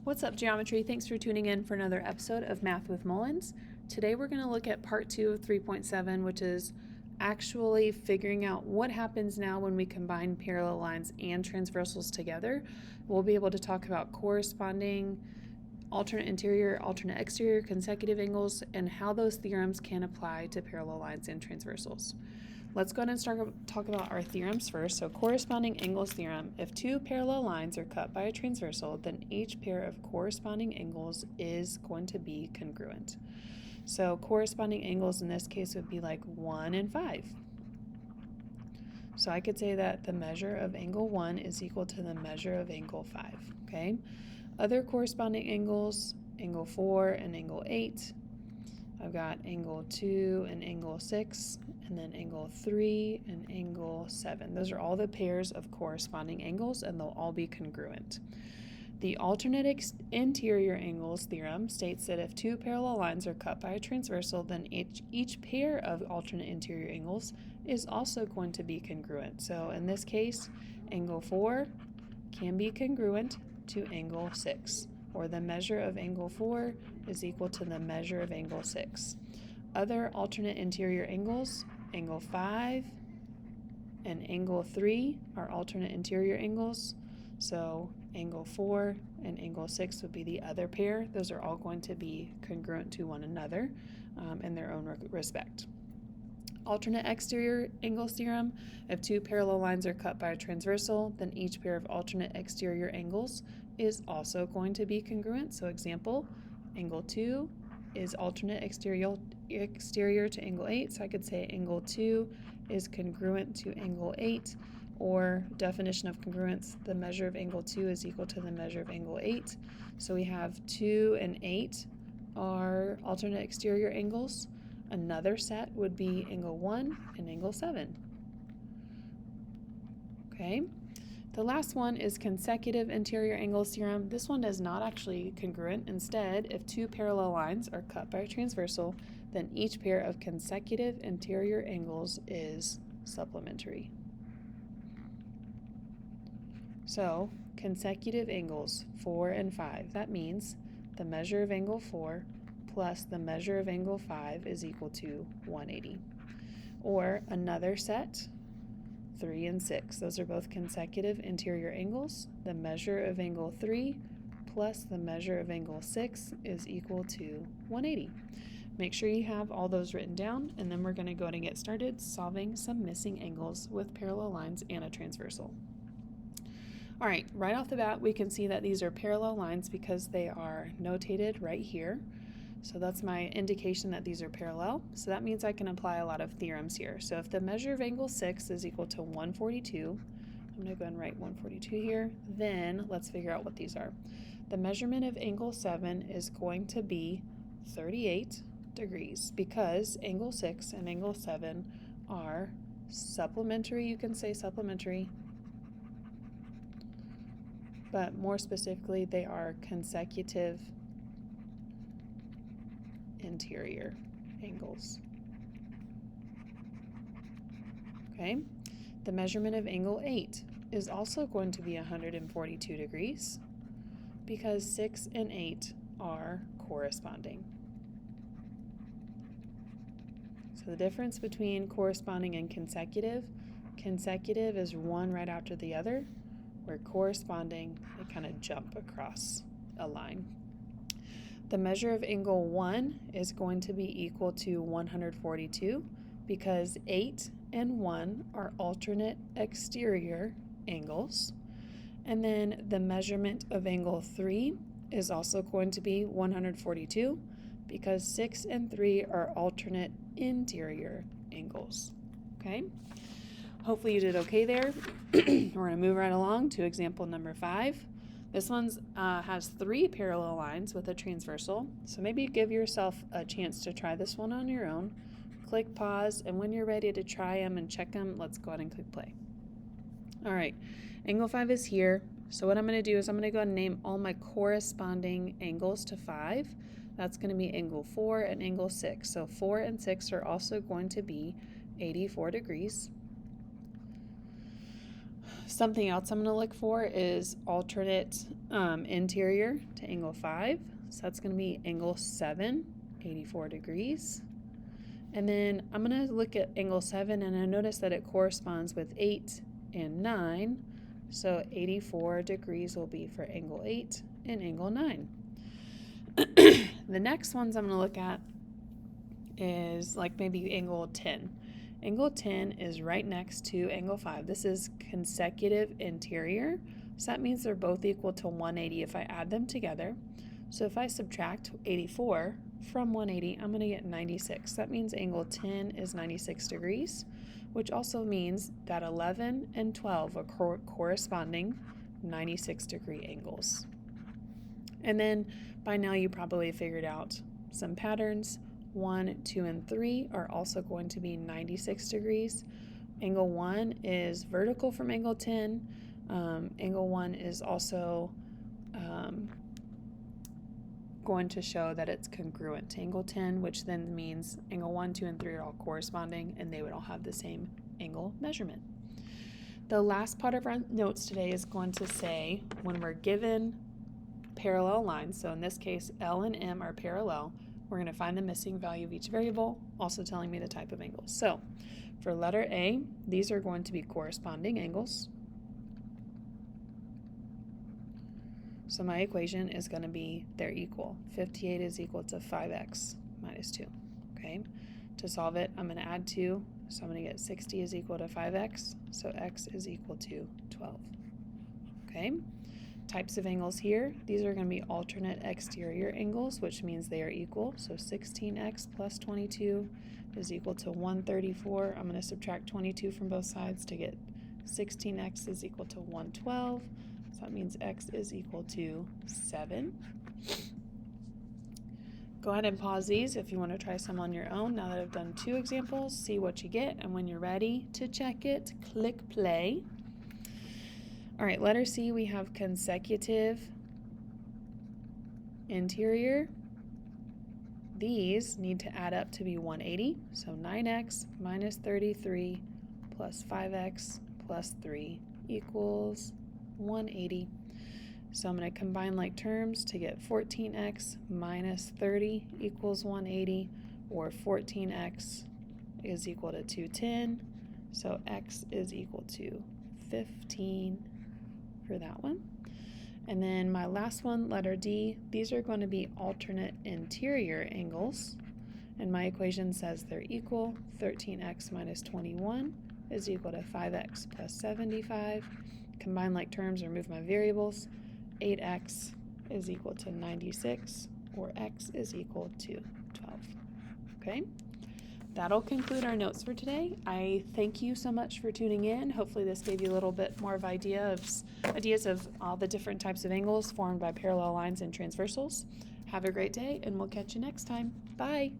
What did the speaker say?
What's up, geometry? Thanks for tuning in for another episode of Math with Mullins. Today we're going to look at part 2 of 3.7, which is actually figuring out what happens now when we combine parallel lines and transversals together. We'll be able to talk about corresponding alternate interior, alternate exterior, consecutive angles, and how those theorems can apply to parallel lines and transversals. Let's go ahead and talk about our theorems first. So corresponding angles theorem. If two parallel lines are cut by a transversal, then each pair of corresponding angles is going to be congruent. So corresponding angles in this case would be like 1 and 5. So I could say that the measure of angle 1 is equal to the measure of angle 5, okay? Other corresponding angles, angle 4 and angle 8. I've got angle 2 and angle 6, and then angle 3 and angle 7. Those are all the pairs of corresponding angles, and they'll all be congruent. The alternate interior angles theorem states that if two parallel lines are cut by a transversal, then each pair of alternate interior angles is also going to be congruent. So in this case, angle 4 can be congruent to angle 6, or the measure of angle 4 is equal to the measure of angle 6. Other alternate interior angles, angle 5 and angle 3 are alternate interior angles. So angle 4 and angle 6 would be the other pair. Those are all going to be congruent to one another in their own respect. Alternate exterior angles theorem. If two parallel lines are cut by a transversal, then each pair of alternate exterior angles is also going to be congruent. So example, angle 2 is alternate exterior to angle 8. So I could say angle 2 is congruent to angle 8, or definition of congruence, the measure of angle 2 is equal to the measure of angle 8. So we have 2 and 8 are alternate exterior angles. Another set would be angle 1 and angle 7. Okay. The last one is consecutive interior angles theorem. This one is not actually congruent. Instead, if two parallel lines are cut by a transversal, then each pair of consecutive interior angles is supplementary. So, consecutive angles 4 and 5. That means the measure of angle 4 plus the measure of angle 5 is equal to 180. Or another set, 3 and 6. Those are both consecutive interior angles. The measure of angle 3 plus the measure of angle 6 is equal to 180. Make sure you have all those written down, and then we're going to go ahead and get started solving some missing angles with parallel lines and a transversal. All right, right off the bat, we can see that these are parallel lines because they are notated right here. So that's my indication that these are parallel. So that means I can apply a lot of theorems here. So if the measure of angle 6 is equal to 142, I'm going to go and write 142 here. Then let's figure out what these are. The measurement of angle 7 is going to be 38 degrees because angle 6 and angle 7 are supplementary. You can say supplementary, but more specifically, they are consecutive interior angles. Okay, the measurement of angle 8 is also going to be 142 degrees because 6 and 8 are corresponding. So the difference between corresponding and consecutive is one right after the other, where corresponding, they kind of jump across a line. The measure of angle 1 is going to be equal to 142 because 8 and 1 are alternate exterior angles. And then the measurement of angle 3 is also going to be 142 because 6 and 3 are alternate interior angles. Okay? Hopefully you did okay there. We're going to move right along to example number 5. This one has 3 parallel lines with a transversal, so maybe give yourself a chance to try this one on your own. Click pause, and when you're ready to try them and check them, let's go ahead and click play. All right, angle 5 is here. So what I'm going to do is I'm going to go ahead and name all my corresponding angles to 5. That's going to be angle 4 and angle 6. So 4 and 6 are also going to be 84 degrees. Something else I'm going to look for is alternate interior to angle 5. So that's going to be angle 7, 84 degrees. And then I'm going to look at angle 7, and I notice that it corresponds with 8 and 9. So 84 degrees will be for angle 8 and angle 9. The next ones I'm going to look at is like maybe angle 10. Angle 10 is right next to angle 5. This is consecutive interior, so that means they're both equal to 180 if I add them together. So if I subtract 84 from 180, I'm going to get 96. That means angle 10 is 96 degrees, which also means that 11 and 12 are corresponding 96 degree angles. And then by now you probably figured out some patterns. 1, 2, and 3 are also going to be 96 degrees. Angle 1 is vertical from angle 10. Angle 1 is also going to show that it's congruent to angle 10, which then means angle 1, 2, and 3 are all corresponding, and they would all have the same angle measurement. The last part of our notes today is going to say when we're given parallel lines, so in this case L and M are parallel, we're going to find the missing value of each variable, also telling me the type of angles. So for letter A, these are going to be corresponding angles. So my equation is going to be they're equal. 58 is equal to 5x minus 2. Okay. To solve it, I'm going to add 2. So I'm going to get 60 is equal to 5x. So x is equal to 12. Okay. Types of angles here, these are going to be alternate exterior angles, which means they are equal. So 16x plus 22 is equal to 134. I'm going to subtract 22 from both sides to get 16x is equal to 112. So that means x is equal to 7. Go ahead and pause these if you want to try some on your own. Now that I've done 2 examples, see what you get, and when you're ready to check it, click play. All right, letter C, we have consecutive interior. These need to add up to be 180. So 9x minus 33 plus 5x plus 3 equals 180. So I'm going to combine like terms to get 14x minus 30 equals 180, or 14x is equal to 210. So x is equal to 15 for that one. And then my last one, letter D, these are going to be alternate interior angles. And my equation says they're equal. 13x minus 21 is equal to 5x plus 75. Combine like terms or move my variables. 8x is equal to 96, or x is equal to 12. Okay? That'll conclude our notes for today. I thank you so much for tuning in. Hopefully this gave you a little bit more of ideas of all the different types of angles formed by parallel lines and transversals. Have a great day, and we'll catch you next time. Bye.